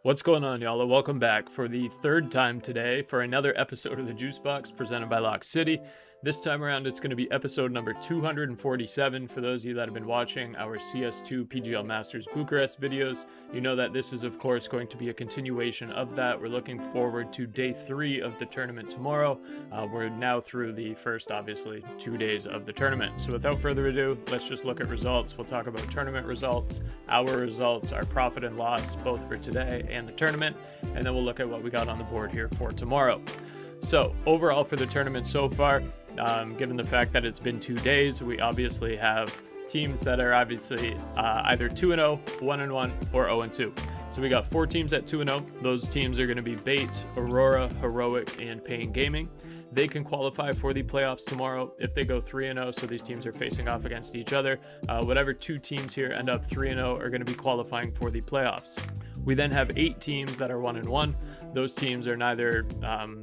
What's going on, y'all? Welcome back for the third time today for another episode of the JuiceBox presented by LOCKCITY. This time around, it's going to be episode number 247. For those of you that have been watching our CS2 PGL Masters Bucharest videos, you know that this is, of course, going to be a continuation of that. We're looking forward to day 3 of the tournament tomorrow. We're now through the first, obviously, 2 days of the tournament. So without further ado, let's just look at results. We'll talk about tournament results, our profit and loss, both for today and the tournament, and then we'll look at what we got on the board here for tomorrow. So overall for the tournament so far, given the fact that it's been 2 days, we obviously have teams that are obviously either 2-0, 1-1, or 0-2. So we got 4 teams at 2-0. Those teams are going to be Bait, Aurora, HEROIC, and Pain Gaming. They can qualify for the playoffs tomorrow if they go 3-0, so these teams are facing off against each other. Whatever 2 teams here end up 3-0 are going to be qualifying for the playoffs. We then have 8 teams that are 1-1. Those teams are neither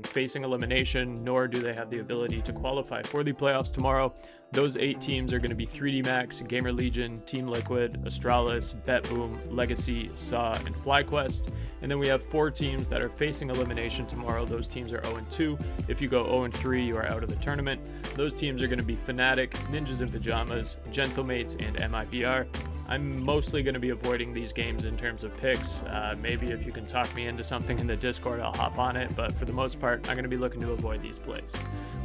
facing elimination, nor do they have the ability to qualify for the playoffs tomorrow. Those 8 teams are going to be 3D Max, GamerLegion, Team Liquid, Astralis, BetBoom, Legacy, SAW, and FlyQuest. And then we have 4 teams that are facing elimination tomorrow. Those teams are 0-2. If you go 0-3, you are out of the tournament. Those teams are going to be Fnatic, Ninjas in Pyjamas, Gentle Mates, and MiBR. I'm mostly going to be avoiding these games in terms of picks. Maybe if you can talk me into something in the Discord, I'll hop on it. But for the most part, I'm going to be looking to avoid these plays.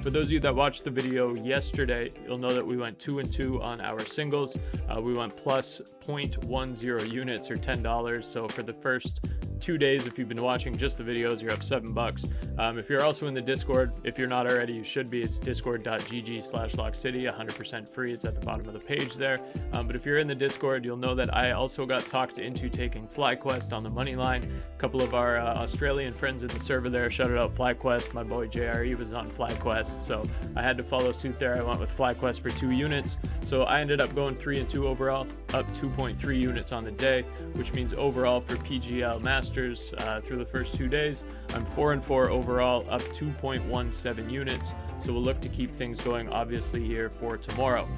For those of you that watched the video yesterday, you'll know that we went 2-2 on our singles. We went plus 0.10 units or $10. So for the first 2 days, if you've been watching just the videos, you're up $7. If you're also in the Discord, if you're not already, you should be. It's discord.gg/LOCKCITY, 100% free. It's at the bottom of the page there. But if you're in the Discord, you'll know that I also got talked into taking FlyQuest on the money line. A couple of our Australian friends in the server there shouted out FlyQuest. My boy JRE was on FlyQuest, so I had to follow suit there. I went with FlyQuest for 2 units. So I ended up going 3-2 overall, up 2.3 units on the day, which means overall for PGL Masters through the first 2 days, I'm 4-4 overall, up 2.17 units. So we'll look to keep things going obviously here for tomorrow.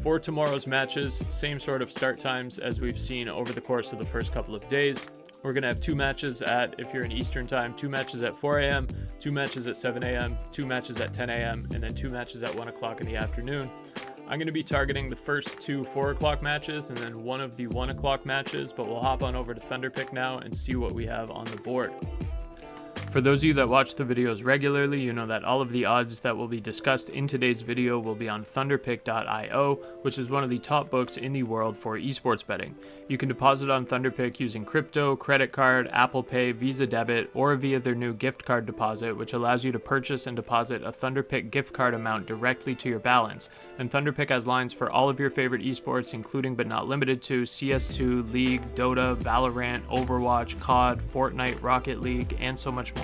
For tomorrow's matches, same sort of start times as we've seen over the course of the first couple of days. We're going to have 2 matches at, if you're in Eastern time, 2 matches at 4 a.m., 2 matches at 7 a.m., 2 matches at 10 a.m., and then 2 matches at 1 o'clock in the afternoon. I'm going to be targeting the first 2 4 o'clock matches and then one of the 1 o'clock matches, but we'll hop on over to Thunderpick now and see what we have on the board. For those of you that watch the videos regularly, you know that all of the odds that will be discussed in today's video will be on Thunderpick.io, which is one of the top books in the world for esports betting. You can deposit on Thunderpick using crypto, credit card, Apple Pay, Visa Debit, or via their new gift card deposit, which allows you to purchase and deposit a Thunderpick gift card amount directly to your balance. And Thunderpick has lines for all of your favorite esports, including but not limited to CS2, League, Dota, Valorant, Overwatch, COD, Fortnite, Rocket League, and so much more.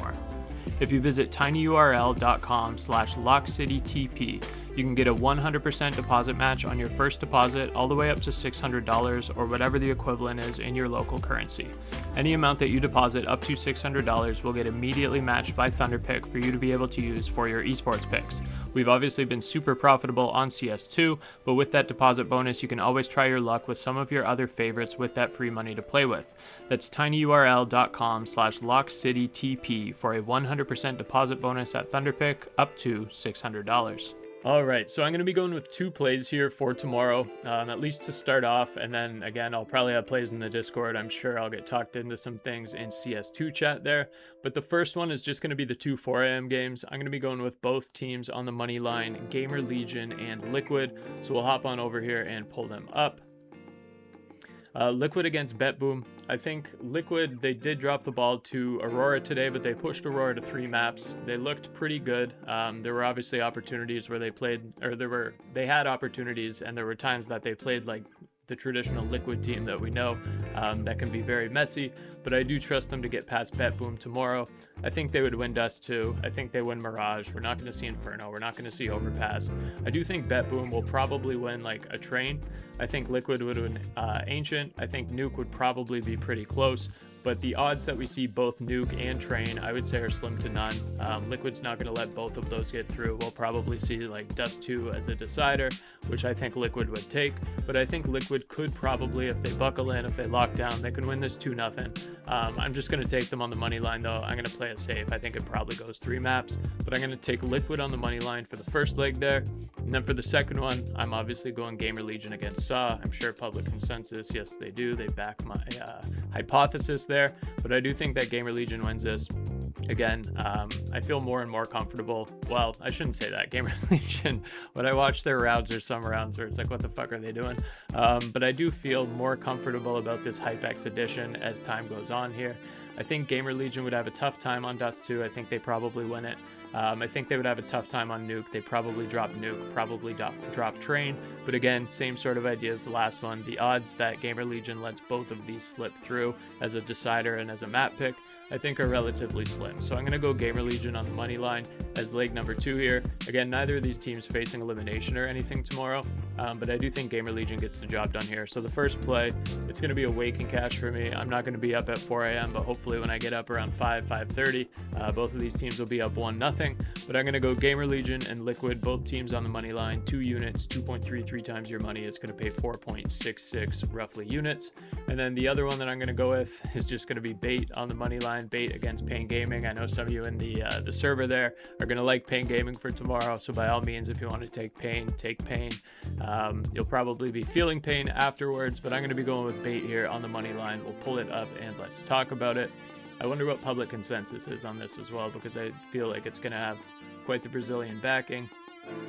If you visit tinyurl.com/LOCKCITYTP, you can get a 100% deposit match on your first deposit all the way up to $600 or whatever the equivalent is in your local currency. Any amount that you deposit up to $600 will get immediately matched by Thunderpick for you to be able to use for your esports picks. We've obviously been super profitable on CS2, but with that deposit bonus, you can always try your luck with some of your other favorites with that free money to play with. That's tinyurl.com/LOCKCITYTP for a 100% deposit bonus at Thunderpick up to $600. All right, so I'm going to be going with 2 plays here for tomorrow, at least to start off, and then again, I'll probably have plays in the Discord. I'm sure I'll get talked into some things in CS2 chat there, but the first one is just going to be the 2 4 a.m. games. I'm going to be going with both teams on the money line, GamerLegion and Liquid, so we'll hop on over here and pull them up. Liquid against BetBoom. I think Liquid, they did drop the ball to Aurora today, but they pushed Aurora to 3 maps. They looked pretty good. There were obviously opportunities where they played, or they had opportunities, and there were times that they played like the traditional Liquid team that we know that can be very messy, but I do trust them to get past BetBoom tomorrow. I think they would win Dust 2. I think they win Mirage. We're not going to see Inferno. We're not going to see Overpass. I do think BetBoom will probably win like a Train. I think Liquid would win Ancient. I think Nuke would probably be pretty close, but the odds that we see both Nuke and Train, I would say, are slim to none. Liquid's not going to let both of those get through. We'll probably see like Dust 2 as a decider, which I think Liquid would take, but I think Liquid could probably, if they buckle in, if they lock down, they can win this 2-0. I'm just going to take them on the money line though. I'm going to play it safe. I think it probably goes 3 maps, but I'm going to take Liquid on the money line for the first leg there. And then for the second one, I'm obviously going GamerLegion against SAW. I'm sure public consensus, yes they do. They back my hypothesis there, but I do think that GamerLegion wins this. Again, I feel more and more comfortable. Well, I shouldn't say that. GamerLegion, when I watch their rounds, or some rounds where it's like, what the fuck are they doing? But I do feel more comfortable about this HypeX edition as time goes on here. I think GamerLegion would have a tough time on Dust 2. I think they probably win it. I think they would have a tough time on Nuke. They probably drop Nuke, probably drop Train. But again, same sort of idea as the last one. The odds that GamerLegion lets both of these slip through as a decider and as a map pick, I think, are relatively slim. So I'm going to go GamerLegion on the money line as leg number 2 here. Again, neither of these teams facing elimination or anything tomorrow, but I do think GamerLegion gets the job done here. So the first play, it's going to be a wake and cash for me. I'm not going to be up at 4 a.m., but hopefully when I get up around 5:30, both of these teams will be up 1-0. But I'm going to go GamerLegion and Liquid, both teams on the money line, 2 units, 2.33 times your money. It's going to pay 4.66 roughly units. And then the other one that I'm going to go with is just going to be Bait on the money line. Bait against Pain Gaming. I know some of you in the server there are going to like Pain Gaming for tomorrow, so by all means, if you want to take Pain, take Pain. You'll probably be feeling pain afterwards, but I'm going to be going with Bait here on the money line. We'll pull it up and let's talk about it. I wonder what public consensus is on this as well, because I feel like it's going to have quite the Brazilian backing.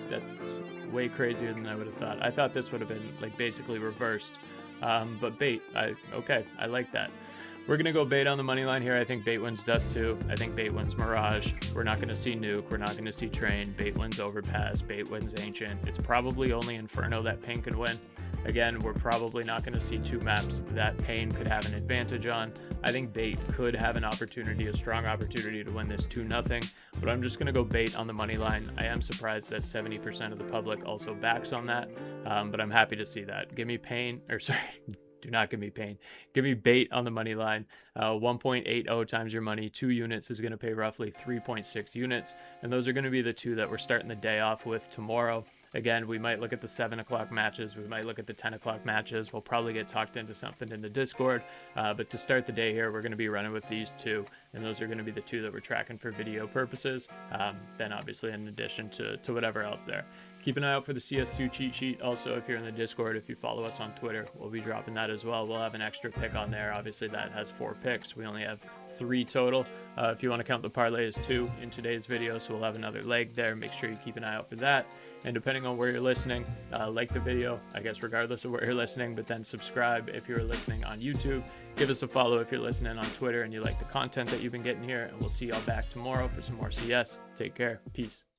That's way crazier than I would have thought. I thought this would have been like basically reversed, but Bait, okay, I like that. We're going to go Bait on the money line here. I think Bait wins Dust 2. I think Bait wins Mirage. We're not going to see Nuke. We're not going to see Train. Bait wins Overpass. Bait wins Ancient. It's probably only Inferno that Pain can win. Again, we're probably not going to see 2 maps that Pain could have an advantage on. I think Bait could have an opportunity, a strong opportunity to win this 2-0, but I'm just going to go Bait on the money line. I am surprised that 70% of the public also backs on that, but I'm happy to see that. Give me Pain, or sorry, do not give me Pain. Give me Bait on the money line. 1.80 times your money. 2 units is going to pay roughly 3.6 units. And those are going to be the 2 that we're starting the day off with tomorrow. Again, we might look at the 7 o'clock matches. We might look at the 10 o'clock matches. We'll probably get talked into something in the Discord. But to start the day here, we're going to be running with these 2. And those are going to be the 2 that we're tracking for video purposes. Then obviously in addition to whatever else there. Keep an eye out for the CS2 cheat sheet. Also, if you're in the Discord, if you follow us on Twitter, we'll be dropping that as well. We'll have an extra pick on there. Obviously, that has 4 picks. We only have 3 total. If you want to count the parlay as 2 in today's video, so we'll have another leg there. Make sure you keep an eye out for that. And depending on where you're listening, like the video, I guess regardless of where you're listening, but then subscribe if you're listening on YouTube. Give us a follow if you're listening on Twitter and you like the content that you've been getting here. And we'll see y'all back tomorrow for some more CS. Take care. Peace.